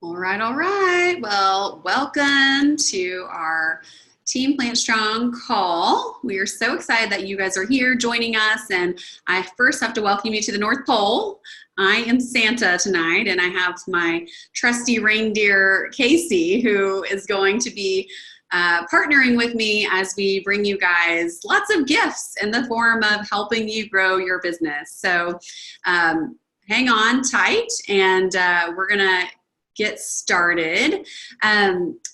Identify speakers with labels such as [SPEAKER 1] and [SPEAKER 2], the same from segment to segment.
[SPEAKER 1] All right, all right. Well, welcome to our Team Plant Strong call. We are so excited that you guys are here joining us. And I first have to welcome you to the North Pole. I am Santa tonight, and I have my trusty reindeer, Casey, who is going to be partnering with me as we bring you guys lots of gifts in the form of helping you grow your business. So hang on tight, and we're going to get started.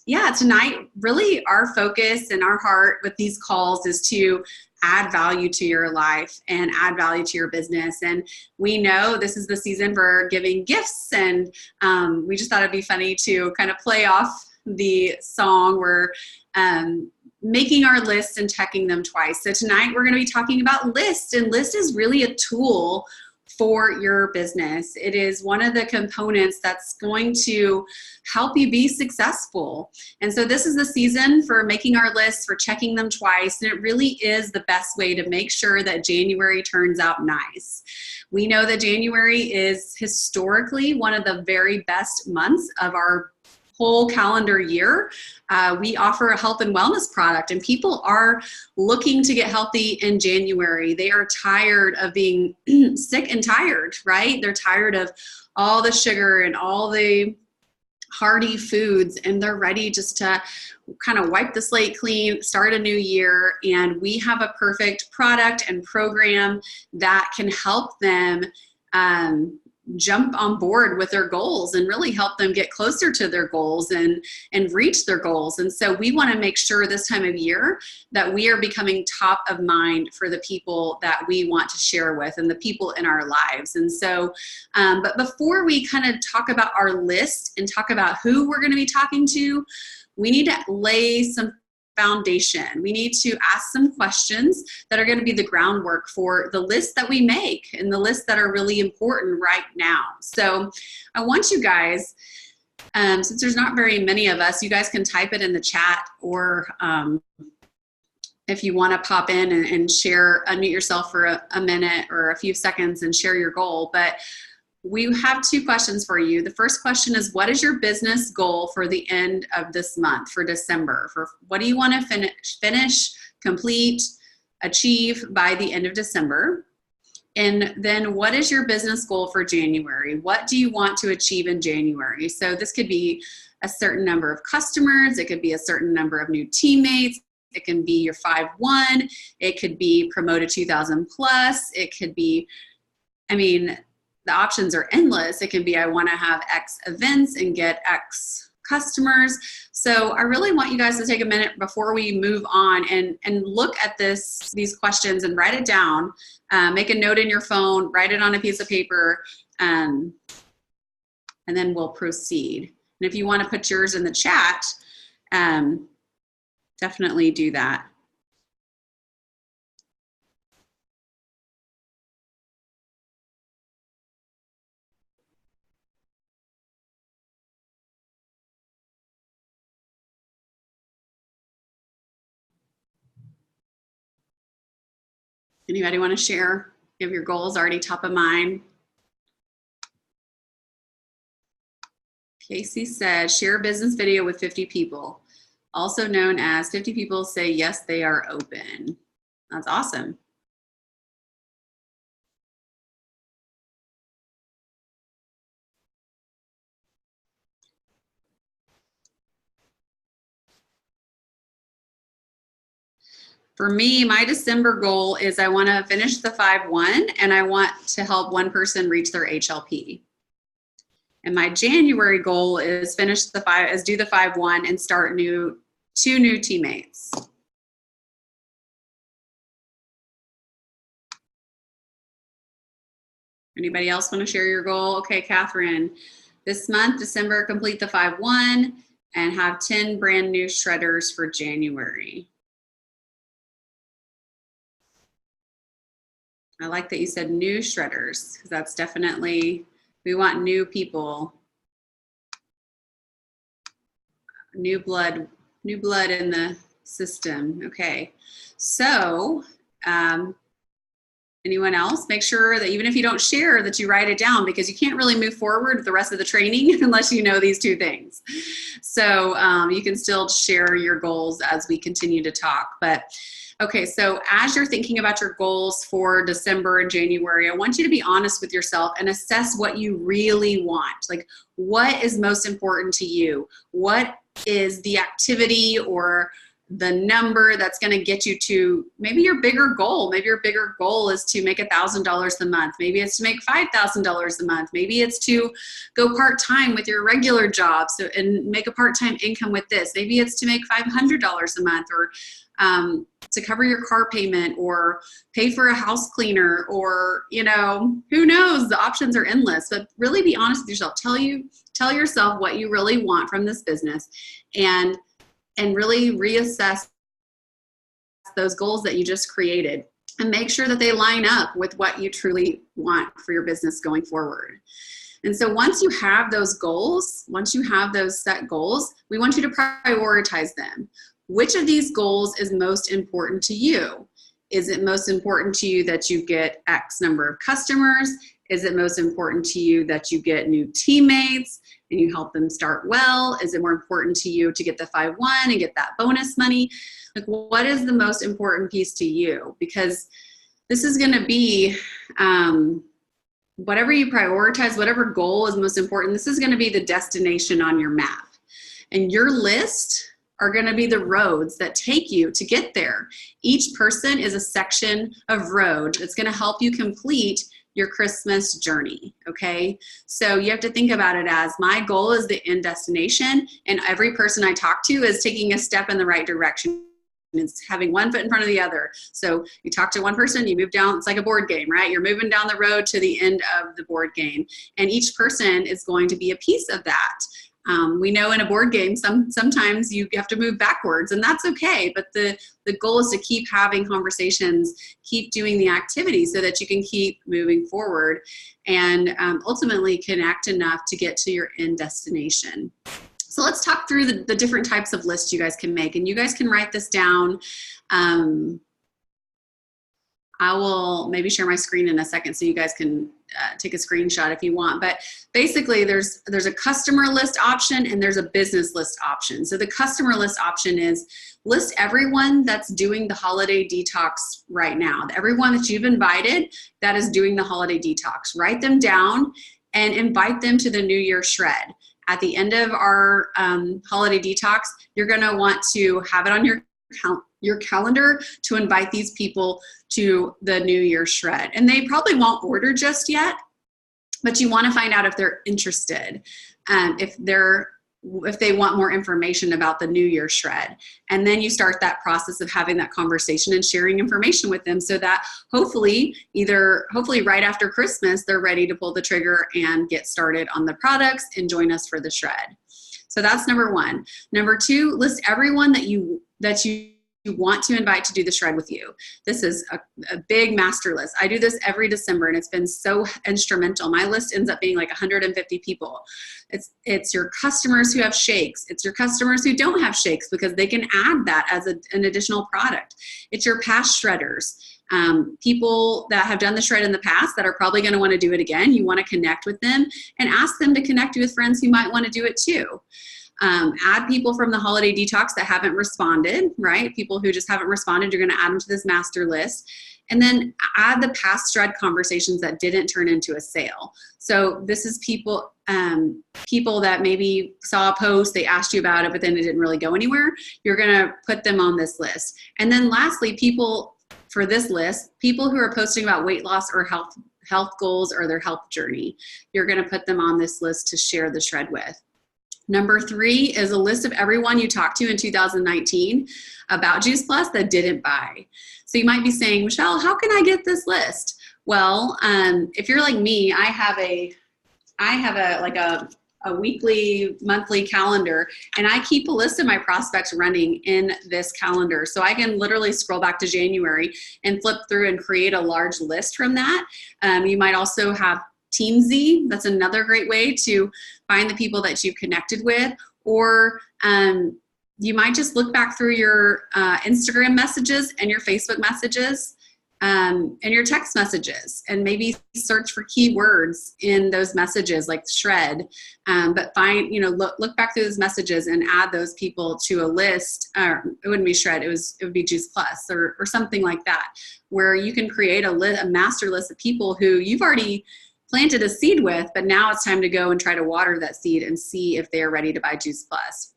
[SPEAKER 1] Yeah, tonight, really our focus and our heart with these calls is to add value to your life and add value to your business. And we know this is the season for giving gifts, and we just thought it'd be funny to kind of play off the song. We're making our lists and checking them twice. So tonight we're going to be talking about List, and List is really a tool for your business. It is one of the components that's going to help you be successful. And so this is the season for making our lists, for checking them twice, and it really is the best way to make sure that January turns out nice. We know that January is historically one of the very best months of our whole calendar year. We offer a health and wellness product, and people are looking to get healthy in January. They are tired of being sick and tired, right? They're tired of all the sugar and all the hearty foods, and they're ready just to kind of wipe the slate clean, start a new year. And we have a perfect product and program that can help them jump on board with their goals and really help them get closer to their goals and reach their goals. And so we want to make sure this time of year that we are becoming top of mind for the people that we want to share with and the people in our lives. And so, but before we kind of talk about our list and talk about who we're going to be talking to, we need to lay some foundation. We need to ask some questions that are going to be the groundwork for the list that we make and the lists that are really important right now. So I want you guys, since there's not very many of us, you guys can type it in the chat, or if you want to pop in and share, unmute yourself for a minute or a few seconds and share your goal. But we have two questions for you. The first question is, what is your business goal for the end of this month, for December? For what do you want to finish, complete, achieve by the end of December? And then what is your business goal for January? What do you want to achieve in January? So this could be a certain number of customers. It could be a certain number of new teammates. It can be your 5-1. It could be promoted 2,000 plus. It could be, the options are endless. It can be, I want to have X events and get X customers. So I really want you guys to take a minute before we move on and look at these questions and write it down. Make a note in your phone, write it on a piece of paper, and then we'll proceed. And if you want to put yours in the chat, definitely do that. Anybody want to share if your goal is already top of mind? Casey said, share business video with 50 people, also known as 50 people say yes, they are open. That's awesome. For me, my December goal is I want to finish the 5-1, and I want to help one person reach their HLP. And my January goal is do the 5-1 and start 2 new teammates. Anybody else want to share your goal? Okay, Catherine, this month, December, complete the 5-1 and have 10 brand new shredders for January. I like that you said new shredders, because that's definitely, we want new people, new blood in the system. Okay, so Anyone else? Make sure that even if you don't share, that you write it down, because you can't really move forward with the rest of the training unless you know these two things. So you can still share your goals as we continue to talk. But okay, so as you're thinking about your goals for December and January, I want you to be honest with yourself and assess what you really want. Like, what is most important to you? What is the activity or the number that's going to get you to maybe your bigger goal? Maybe your bigger goal is to make $1,000 a month. Maybe it's to make $5,000 a month. Maybe it's to go part-time with your regular job and make a part-time income with this. Maybe it's to make $500 a month, or to cover your car payment, or pay for a house cleaner, or, you know, who knows? The options are endless. But really be honest with yourself. Tell yourself what you really want from this business, and really reassess those goals that you just created, and make sure that they line up with what you truly want for your business going forward. And so once you have those goals, once you have those set goals, we want you to prioritize them. Which of these goals is most important to you? Is it most important to you that you get X number of customers? Is it most important to you that you get new teammates and you help them start well? Is it more important to you to get the 5-1 and get that bonus money? Like, what is the most important piece to you? Because this is going to be, whatever you prioritize, whatever goal is most important, this is going to be the destination on your map. And your list are going to be the roads that take you to get there. Each person is a section of road that's going to help you complete your Christmas journey, okay? So you have to think about it as, my goal is the end destination, and every person I talk to is taking a step in the right direction. It's having one foot in front of the other. So you talk to one person, you move down, it's like a board game, right? You're moving down the road to the end of the board game, and each person is going to be a piece of that. We know in a board game, sometimes you have to move backwards, and that's okay. But the goal is to keep having conversations, keep doing the activity so that you can keep moving forward, and ultimately connect enough to get to your end destination. So let's talk through the different types of lists you guys can make, and you guys can write this down. I will maybe share my screen in a second so you guys can take a screenshot if you want. But basically there's a customer list option and there's a business list option. So the customer list option is list everyone that's doing the holiday detox right now. Everyone that you've invited that is doing the holiday detox. Write them down and invite them to the New Year shred. At the end of our holiday detox, you're gonna want to have it on your calendar to invite these people to the New Year shred. And they probably won't order just yet, but you want to find out if they're interested, if they want more information about the New Year shred. And then you start that process of having that conversation and sharing information with them, so that hopefully right after Christmas, they're ready to pull the trigger and get started on the products and join us for the shred. So that's number one. Number two, list everyone that you want to invite to do the shred with you. This is a big master list. I do this every December, and it's been so instrumental. My list ends up being like 150 people. It's your customers who have shakes. It's your customers who don't have shakes, because they can add that as an additional product. It's your past shredders. People that have done the shred in the past that are probably going to want to do it again. You want to connect with them and ask them to connect you with friends who might want to do it too. Add people from the holiday detox that haven't responded, right? People who just haven't responded, you're going to add them to this master list. And then add the past shred conversations that didn't turn into a sale. So this is people that maybe saw a post, they asked you about it, but then it didn't really go anywhere. You're going to put them on this list. And then lastly, people for this list, people who are posting about weight loss or health goals or their health journey, you're going to put them on this list to share the shred with. Number three is a list of everyone you talked to in 2019 about Juice Plus that didn't buy. So you might be saying, Michelle, how can I get this list? Well, if you're like me, I have a weekly, monthly calendar, and I keep a list of my prospects running in this calendar. So I can literally scroll back to January and flip through and create a large list from that. You might also have TeamZ. That's another great way to find the people that you connected with. Or you might just look back through your Instagram messages and your Facebook messages and your text messages, and maybe search for keywords in those messages like shred, but find, look back through those messages and add those people to a list. It wouldn't be shred, it would be Juice Plus or something like that, where you can create a master list of people who you've already planted a seed with, but now it's time to go and try to water that seed and see if they're ready to buy Juice Plus.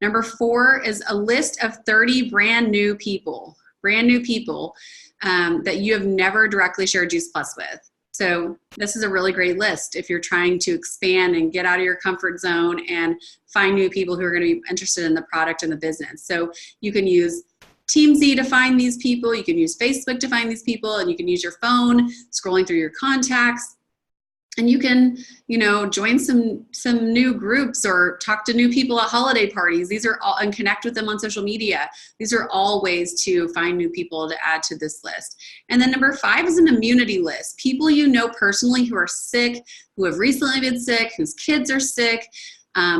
[SPEAKER 1] Number 4 is a list of 30 brand new people that you have never directly shared Juice Plus with. So this is a really great list if you're trying to expand and get out of your comfort zone and find new people who are going to be interested in the product and the business. So you can use TeamZ to find these people, you can use Facebook to find these people, and you can use your phone scrolling through your contacts. And you can, join some new groups or talk to new people at holiday parties. These are all, and connect with them on social media. These are all ways to find new people to add to this list. And then number 5 is an immunity list. People you know personally who are sick, who have recently been sick, whose kids are sick,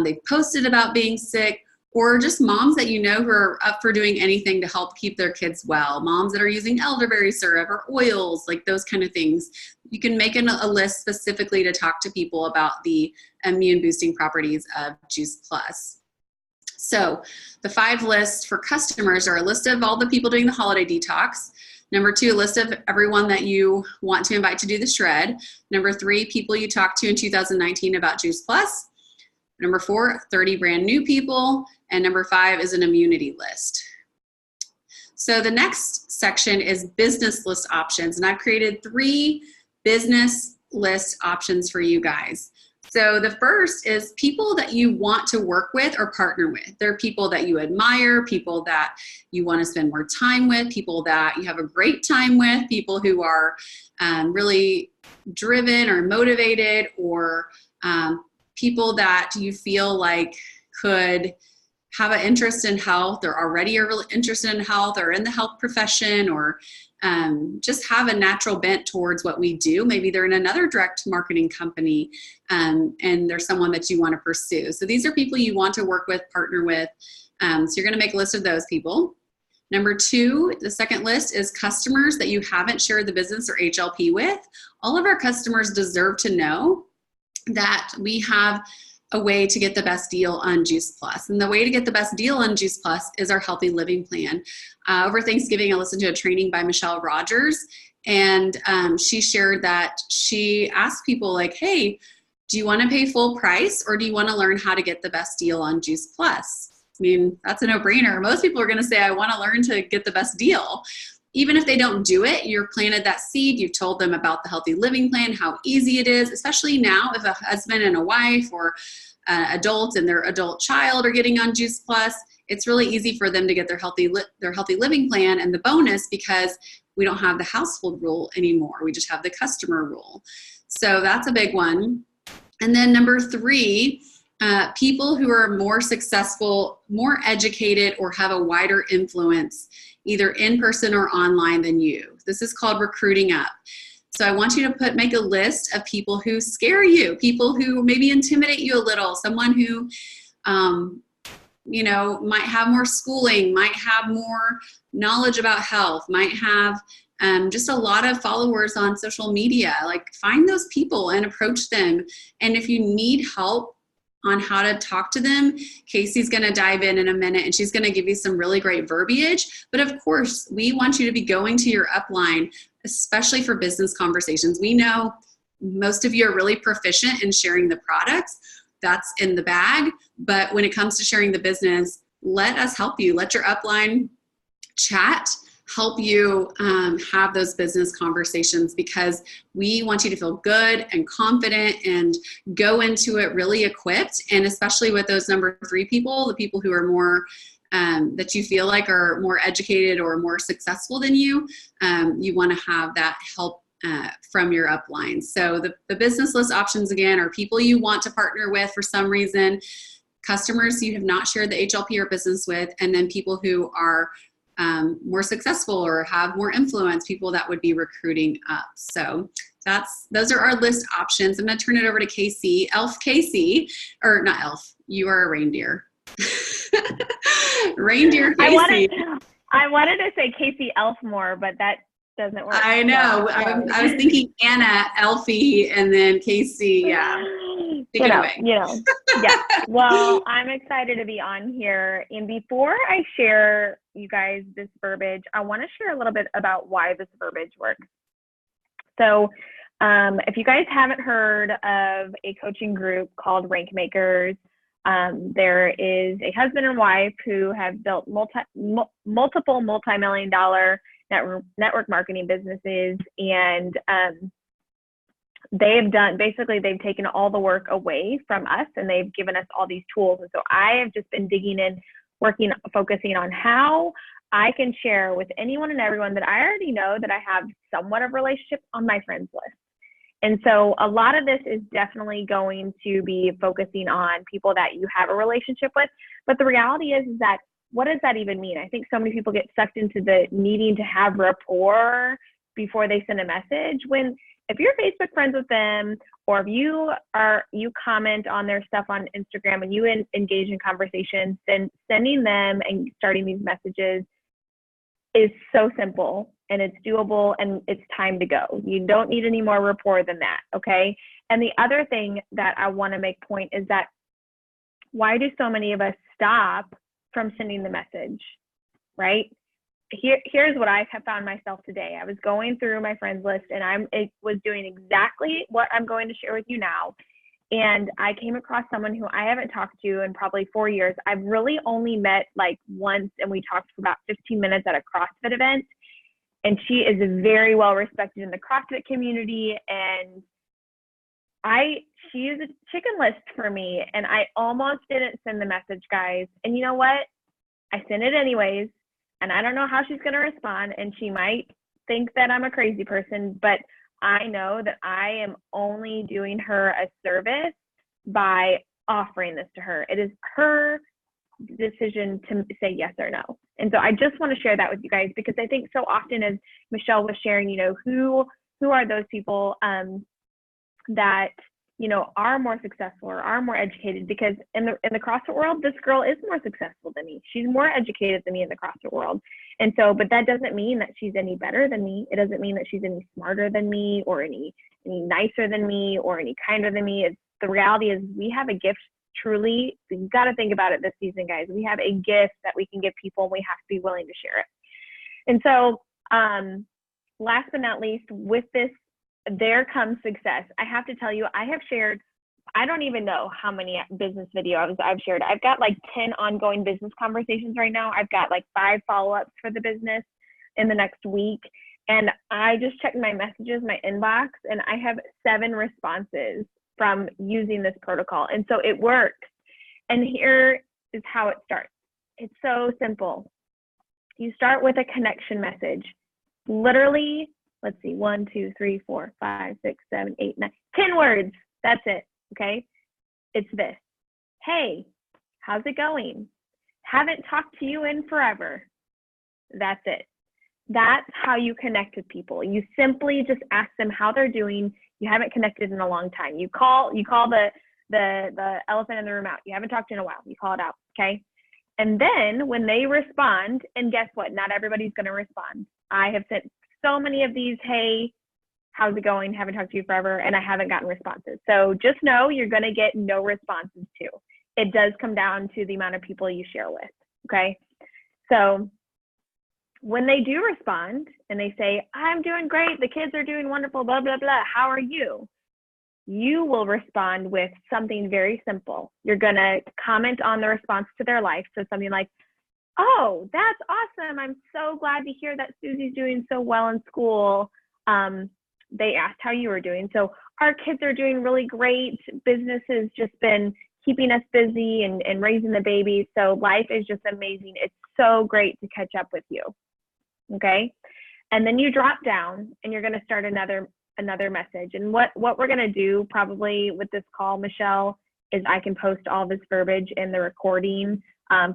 [SPEAKER 1] they've posted about being sick, or just moms that you know who are up for doing anything to help keep their kids well. Moms that are using elderberry syrup or oils, like those kind of things. You can make a list specifically to talk to people about the immune boosting properties of Juice Plus. So the 5 lists for customers are a list of all the people doing the holiday detox. Number 2, a list of everyone that you want to invite to do the shred. Number 3, people you talked to in 2019 about Juice Plus. Number 4, 30 brand new people. And number 5 is an immunity list. So the next section is business list options. And I've created 3 business list options for you guys. So the first is people that you want to work with or partner with. They're people that you admire, people that you want to spend more time with, people that you have a great time with, people who are really driven or motivated, or people that you feel like could have an interest in health, or already are really interested in health, or in the health profession, or just have a natural bent towards what we do. Maybe they're in another direct marketing company, and there's someone that you want to pursue. So these are people you want to work with, partner with. So you're going to make a list of those people. Number 2, the second list is customers that you haven't shared the business or HLP with. All of our customers deserve to know that we have a way to get the best deal on Juice Plus. And the way to get the best deal on Juice Plus is our Healthy Living Plan. Over Thanksgiving, I listened to a training by Michelle Rogers, and she shared that she asked people like, hey, do you want to pay full price, or do you want to learn how to get the best deal on Juice Plus? I mean, that's a no-brainer. Most people are going to say, I want to learn to get the best deal. Even if they don't do it, you've planted that seed, you've told them about the Healthy Living Plan, how easy it is, especially now if a husband and a wife or adult and their adult child are getting on Juice Plus. It's really easy for them to get their healthy living plan and the bonus, because we don't have the household rule anymore. We just have the customer rule. So that's a big one. And then number 3, people who are more successful, more educated, or have a wider influence, either in person or online than you. This is called recruiting up. So I want you to make a list of people who scare you, people who maybe intimidate you a little, someone who, might have more schooling, might have more knowledge about health, might have just a lot of followers on social media. Like, find those people and approach them. And if you need help on how to talk to them, Casey's going to dive in a minute, and she's going to give you some really great verbiage. But of course, we want you to be going to your upline, especially for business conversations. We know most of you are really proficient in sharing the products. That's in the bag. But when it comes to sharing the business, let us help you. Let your upline chat help you have those business conversations, because we want you to feel good and confident and go into it really equipped. And especially with those number 3 people, the people who are more that you feel like are more educated or more successful than you, you want to have that help from your upline. So the business list options, again, are people you want to partner with for some reason, customers you have not shared the HLP or business with, and then people who are more successful or have more influence, people that would be recruiting up. So those are our list options. I'm going to turn it over to Casey, Elf Casey, or not Elf, you are a reindeer. Reindeer Casey.
[SPEAKER 2] I wanted to say Casey Elfmore, but that doesn't work.
[SPEAKER 1] I know. I was thinking Anna, Elfie, and then Casey. Yeah. Take it away.
[SPEAKER 2] Yeah. Well, I'm excited to be on here. And before I share you guys this verbiage, I want to share a little bit about why this verbiage works. So if you guys haven't heard of a coaching group called Rank Makers, there is a husband and wife who have built multiple multi-million-dollar network marketing businesses, and they've taken all the work away from us, and they've given us all these tools. And so I have just been digging in, focusing on how I can share with anyone and everyone that I already know that I have somewhat of a relationship on my friends list. And so a lot of this is definitely going to be focusing on people that you have a relationship with. But the reality is that, what does that even mean? I think so many people get sucked into the needing to have rapport before they send a message, when if you're Facebook friends with them, or if you comment on their stuff on Instagram and you engage in conversations, then sending them and starting these messages is so simple, and it's doable, and it's time to go. You don't need any more rapport than that, okay? And the other thing that I want to make point is that, why do so many of us stop from sending the message, right? Here's what I have found myself today. I was going through my friends list, and I was doing exactly what I'm going to share with you now. And I came across someone who I haven't talked to in probably 4 years. I've really only met like once, and we talked for about 15 minutes at a CrossFit event. And she is very well respected in the CrossFit community. And she is a chicken list for me. And I almost didn't send the message, guys. And you know what? I sent it anyways. And I don't know how she's going to respond. And she might think that I'm a crazy person, but I know that I am only doing her a service by offering this to her. It is her decision to say yes or no. And so I just want to share that with you guys, because I think so often, as Michelle was sharing, who are those people that are more successful or are more educated? Because in the CrossFit world, this girl is more successful than me. She's more educated than me in the CrossFit world. And so, but that doesn't mean that she's any better than me. It doesn't mean that she's any smarter than me, or any nicer than me, or any kinder than me. The reality is, we have a gift, truly. You've got to think about it this season, guys. We have a gift that we can give people, and we have to be willing to share it. And so, last but not least, with this, there comes success. I have to tell you, I have shared, I don't even know how many business videos I've shared. I've got like 10 ongoing business conversations right now. I've got like 5 follow-ups for the business in the next week. And I just checked my messages, my inbox, and I have 7 responses from using this protocol. And so it works. And here is how it starts. It's so simple. You start with a connection message. Literally, let's see, 1, 2, 3, 4, 5, 6, 7, 8, 9, 10 words. That's it, okay? It's this. Hey, how's it going? Haven't talked to you in forever. That's it. That's how you connect with people. You simply just ask them how they're doing. You haven't connected in a long time. You call the elephant in the room out. You haven't talked in a while. You call it out, okay? And then when they respond, and guess what? Not everybody's going to respond. I have sent so many of these, hey, how's it going? Haven't talked to you forever, and I haven't gotten responses. So just know you're going to get no responses too. It does come down to the amount of people you share with, okay? So when they do respond and they say, I'm doing great, the kids are doing wonderful, blah, blah, blah, how are you? You will respond with something very simple. You're going to comment on the response to their life. So something like, oh, that's awesome. I'm so glad to hear that Susie's doing so well in school. They asked how you were doing. So our kids are doing really great. Business has just been keeping us busy and raising the baby. So life is just amazing. It's so great to catch up with you. Okay. And then you drop down and you're going to start another message. And what we're going to do probably with this call, Michelle, is I can post all this verbiage in the recording.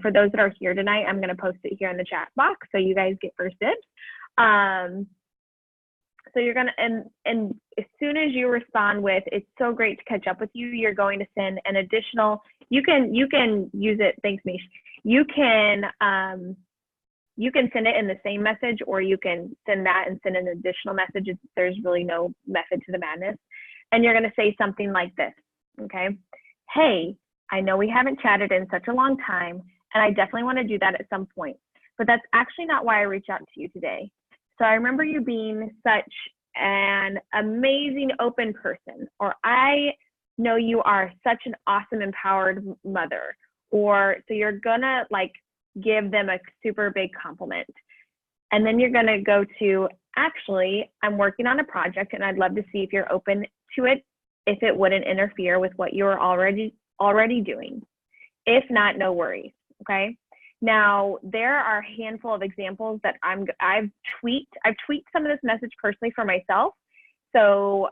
[SPEAKER 2] For those that are here tonight, I'm going to post it here in the chat box, so you guys get first dibs. So you're going to, and as soon as you respond with, it's so great to catch up with you, you're going to send an additional, you can use it, thanks Mish, you can you can send it in the same message, or you can send that and send an additional message. There's really no method to the madness. And you're going to say something like this, okay? Hey, I know we haven't chatted in such a long time, and I definitely want to do that at some point, but that's actually not why I reached out to you today. So I remember you being such an amazing open person, or I know you are such an awesome empowered mother, or so you're gonna like give them a super big compliment. And then you're gonna go to, actually, I'm working on a project and I'd love to see if you're open to it, if it wouldn't interfere with what you're already doing. If not, no worries, okay? Now, there are a handful of examples that I've tweaked some of this message personally for myself. So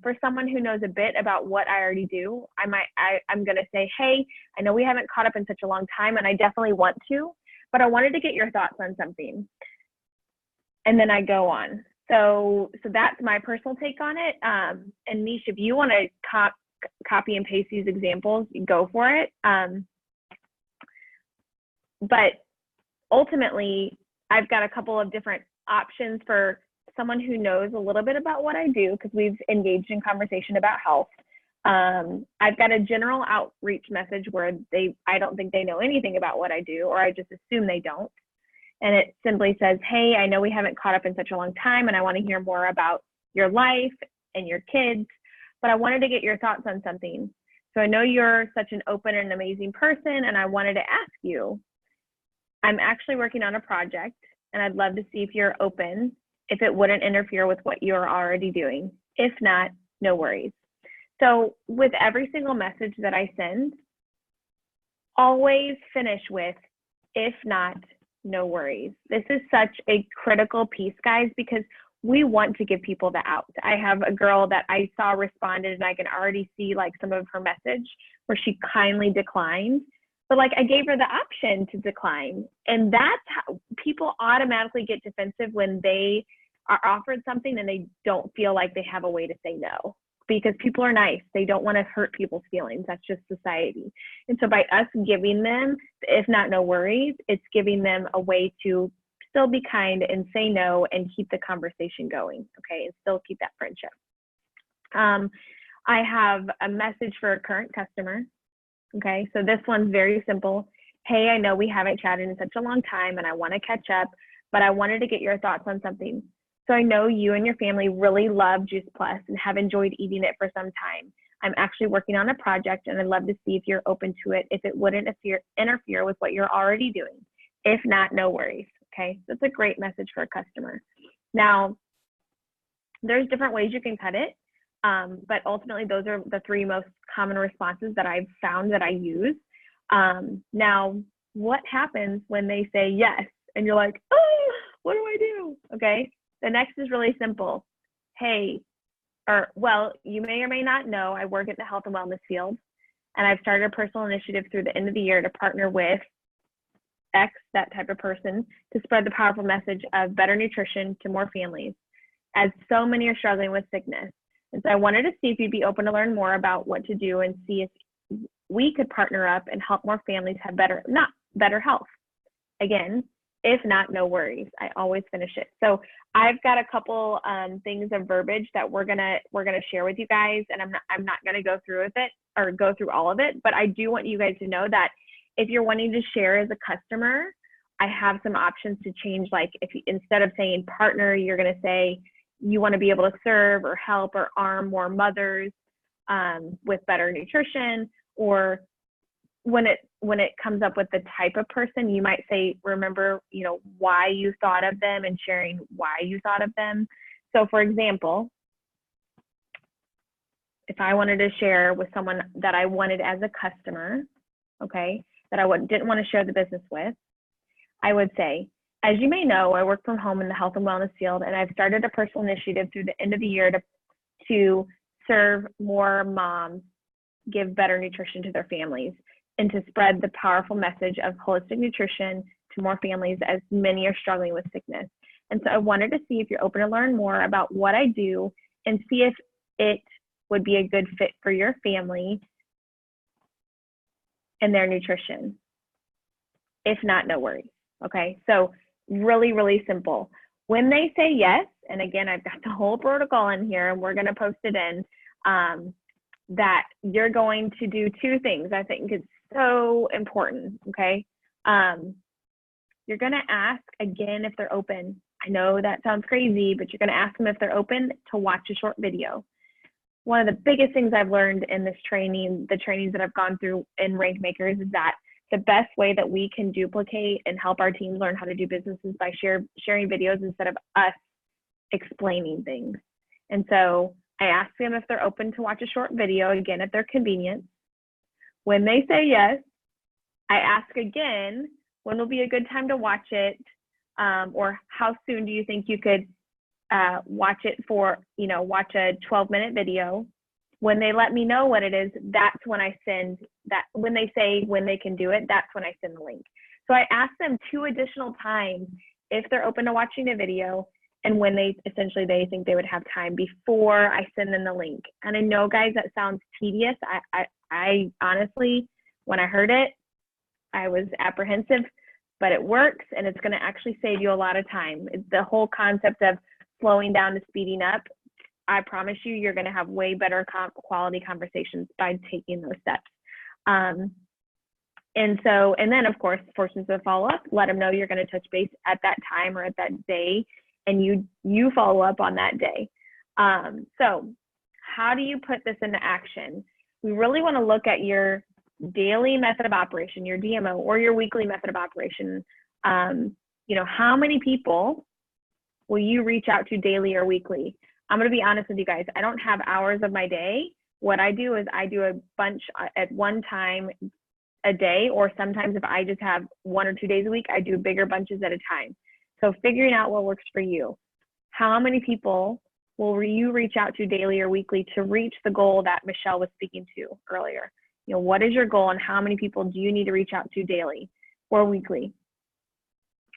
[SPEAKER 2] for someone who knows a bit about what I already do, I'm going to say, hey, I know we haven't caught up in such a long time, and I definitely want to, but I wanted to get your thoughts on something. And then I go on. So that's my personal take on it. And Nish, if you want to copy and paste these examples, go for it. But ultimately, I've got a couple of different options for someone who knows a little bit about what I do, because we've engaged in conversation about health. I've got a general outreach message where I don't think they know anything about what I do, or I just assume they don't. And it simply says, hey, I know we haven't caught up in such a long time, and I want to hear more about your life and your kids, but I wanted to get your thoughts on something. So I know you're such an open and amazing person, and I wanted to ask you, I'm actually working on a project, and I'd love to see if you're open, if it wouldn't interfere with what you're already doing. If not, no worries. So with every single message that I send, always finish with, if not, no worries. This is such a critical piece, guys, because we want to give people the out. I have a girl that I saw responded, and I can already see like some of her message where she kindly declined. But like I gave her the option to decline. And that's how people automatically get defensive when they are offered something and they don't feel like they have a way to say no, because people are nice. They don't want to hurt people's feelings. That's just society. And so by us giving them, if not no worries, it's giving them a way to still be kind and say no and keep the conversation going, okay, and still keep that friendship. I have a message for a current customer. Okay, so this one's very simple. Hey, I know we haven't chatted in such a long time, and I want to catch up, but I wanted to get your thoughts on something. So I know you and your family really love Juice Plus and have enjoyed eating it for some time. I'm actually working on a project, and I'd love to see if you're open to it, if it wouldn't interfere with what you're already doing. If not, no worries. Okay, that's a great message for a customer. Now, there's different ways you can cut it. But ultimately, those are the three most common responses that I've found that I use. Now, what happens when they say yes, and you're like, oh, what do I do? Okay, the next is really simple. Hey, well, you may or may not know, I work in the health and wellness field, and I've started a personal initiative through the end of the year to partner with X, that type of person, to spread the powerful message of better nutrition to more families, as so many are struggling with sickness. And so I wanted to see if you'd be open to learn more about what to do and see if we could partner up and help more families have better health. Again, if not, no worries. I always finish it. So I've got a couple things of verbiage that we're gonna share with you guys, and I'm not gonna go through with it or go through all of it, but I do want you guys to know that if you're wanting to share as a customer, I have some options to change. Like if you, instead of saying partner, you're gonna say you want to be able to serve or help or arm more mothers with better nutrition. Or when it comes up with the type of person, you might say, remember, why you thought of them, and sharing why you thought of them. So for example, if I wanted to share with someone that I wanted as a customer, okay, that I didn't want to share the business with, I would say, as you may know, I work from home in the health and wellness field, and I've started a personal initiative through the end of the year to serve more moms, give better nutrition to their families, and to spread the powerful message of holistic nutrition to more families, as many are struggling with sickness. And so I wanted to see if you're open to learn more about what I do and see if it would be a good fit for your family and their nutrition. If not, no worries. Okay, so really, really simple. When they say yes, and again, I've got the whole protocol in here and we're going to post it in, that you're going to do two things. I think it's so important, okay? You're going to ask again if they're open. I know that sounds crazy, but you're going to ask them if they're open to watch a short video. One of the biggest things I've learned in this training, the trainings that I've gone through in Rank Makers, is that the best way that we can duplicate and help our teams learn how to do business is by sharing videos instead of us explaining things. And so I ask them if they're open to watch a short video, again, at their convenience. When they say yes, I ask again, when will be a good time to watch it? Or how soon do you think you could watch it for, watch a 12-minute video? When they let me know what it is, that's when I send that. When they say when they can do it, that's when I send the link. So I ask them 2 additional times if they're open to watching a video and when they think they would have time before I send them the link. And I know, guys, that sounds tedious. I honestly, when I heard it, I was apprehensive, but it works and it's going to actually save you a lot of time. It's the whole concept of slowing down to speeding up. I promise you, you're going to have way better quality conversations by taking those steps. And then of course, fortunes of follow up, let them know you're going to touch base at that time or at that day, and you follow up on that day. So how do you put this into action? We really want to look at your daily method of operation, your DMO, or your weekly method of operation. How many people will you reach out to daily or weekly? I'm going to be honest with you guys. I don't have hours of my day. What I do is I do a bunch at one time a day, or sometimes if I just have 1 or 2 days a week, I do bigger bunches at a time. So figuring out what works for you. How many people will you reach out to daily or weekly to reach the goal that Michelle was speaking to earlier? What is your goal and how many people do you need to reach out to daily or weekly?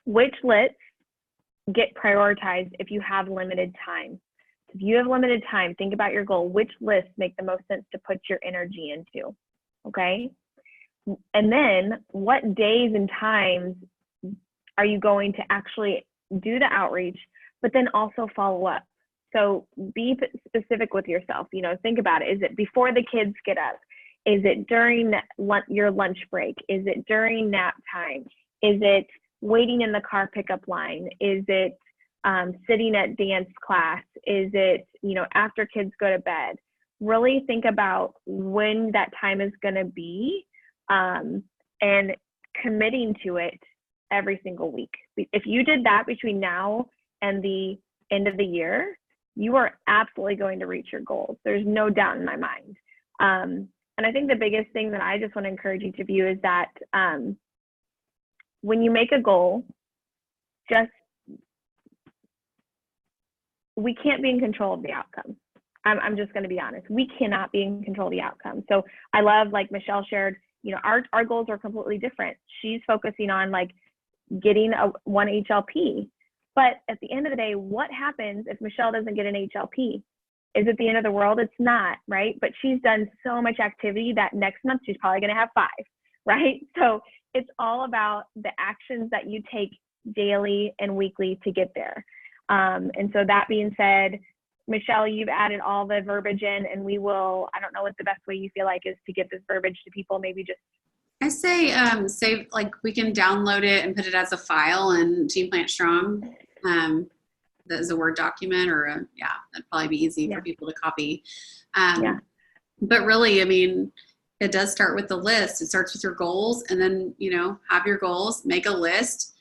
[SPEAKER 2] Which lists get prioritized if you have limited time? If you have limited time, think about your goal. Which lists make the most sense to put your energy into, okay? And then what days and times are you going to actually do the outreach, but then also follow up? So be specific with yourself. Think about it. Is it before the kids get up? Is it during your lunch break? Is it during nap time? Is it waiting in the car pickup line? Is it sitting at dance class? Is it, after kids go to bed? Really think about when that time is going to be, and committing to it every single week. If you did that between now and the end of the year, you are absolutely going to reach your goals. There's no doubt in my mind. And I think the biggest thing that I just want to encourage each of you is that when you make a goal, we can't be in control of the outcome. I'm just going to be honest. We cannot be in control of the outcome. So I love, like Michelle shared, our goals are completely different. She's focusing on getting one HLP. But at the end of the day, what happens if Michelle doesn't get an HLP? Is it the end of the world? It's not, right? But she's done so much activity that next month she's probably going to have 5, right? So it's all about the actions that you take daily and weekly to get there. And so that being said, Michelle, you've added all the verbiage in, and we will, I don't know what the best way you feel like is to get this verbiage to people. Maybe just
[SPEAKER 1] I say save, we can download it and put it as a file in Team Plant Strong. That is a Word document, or that'd probably be easy for people to copy. But really, it does start with the list. It starts with your goals, and then, have your goals, make a list,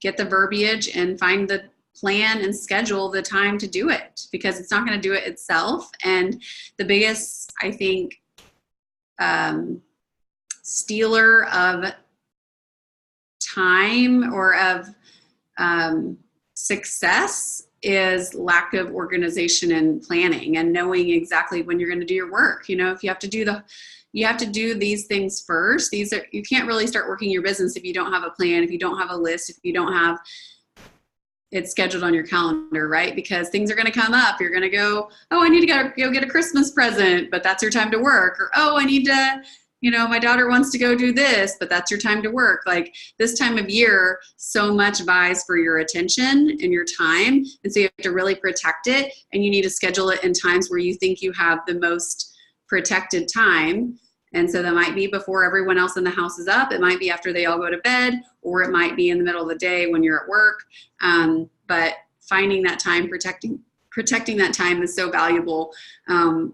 [SPEAKER 1] get the verbiage, and find the plan and schedule the time to do it, because it's not going to do it itself. And the biggest, I think, stealer of time or of success is lack of organization and planning and knowing exactly when you're going to do your work. If you have to do these things first. You can't really start working your business if you don't have a plan, if you don't have a list, if you don't have it scheduled on your calendar, right? Because things are going to come up. You're going to go, oh, I need to go get a Christmas present, but that's your time to work. Or, oh, I need to you know, my daughter wants to go do this, but that's your time to work. Like this time of year, so much vies for your attention and your time. And so you have to really protect it, and you need to schedule it in times where you think you have the most protected time. And so that might be before everyone else in the house is up. It might be after they all go to bed, or it might be in the middle of the day when you're at work. But finding that time, protecting that time is so valuable,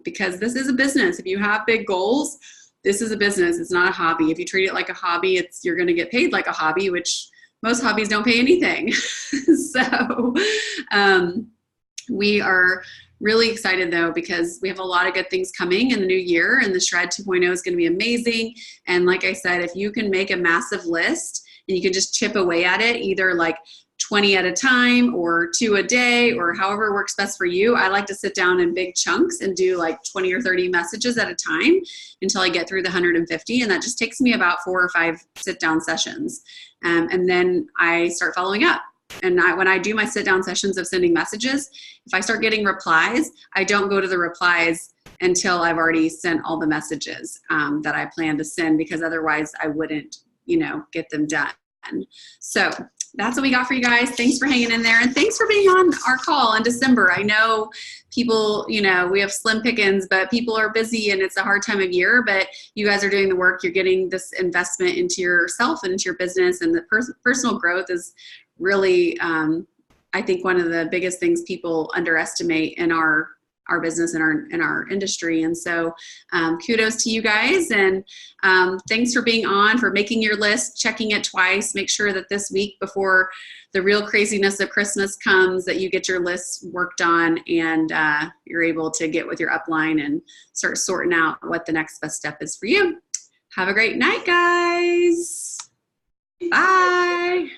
[SPEAKER 1] because this is a business. If you have big goals, this is a business. It's not a hobby. If you treat it like a hobby, you're going to get paid like a hobby, which most hobbies don't pay anything. So we are really excited though, because we have a lot of good things coming in the new year, and the Shred 2.0 is going to be amazing. And like I said, if you can make a massive list and you can just chip away at it, either like 20 at a time or 2 a day, or however works best for you. I like to sit down in big chunks and do like 20 or 30 messages at a time until I get through the 150. And that just takes me about 4 or 5 sit down sessions. And then I start following up. And when I do my sit down sessions of sending messages, if I start getting replies, I don't go to the replies until I've already sent all the messages that I plan to send, because otherwise I wouldn't, get them done. So that's what we got for you guys. Thanks for hanging in there, and thanks for being on our call in December. I know people, we have slim pickings, but people are busy and it's a hard time of year, but you guys are doing the work. You're getting this investment into yourself and into your business, and the personal growth is really, I think, one of the biggest things people underestimate in our business and in our industry. And so kudos to you guys, and thanks for being on, for making your list, checking it twice. Make sure that this week before the real craziness of Christmas comes, that you get your list worked on, and you're able to get with your upline and start sorting out what the next best step is for you. Have a great night, guys. Bye.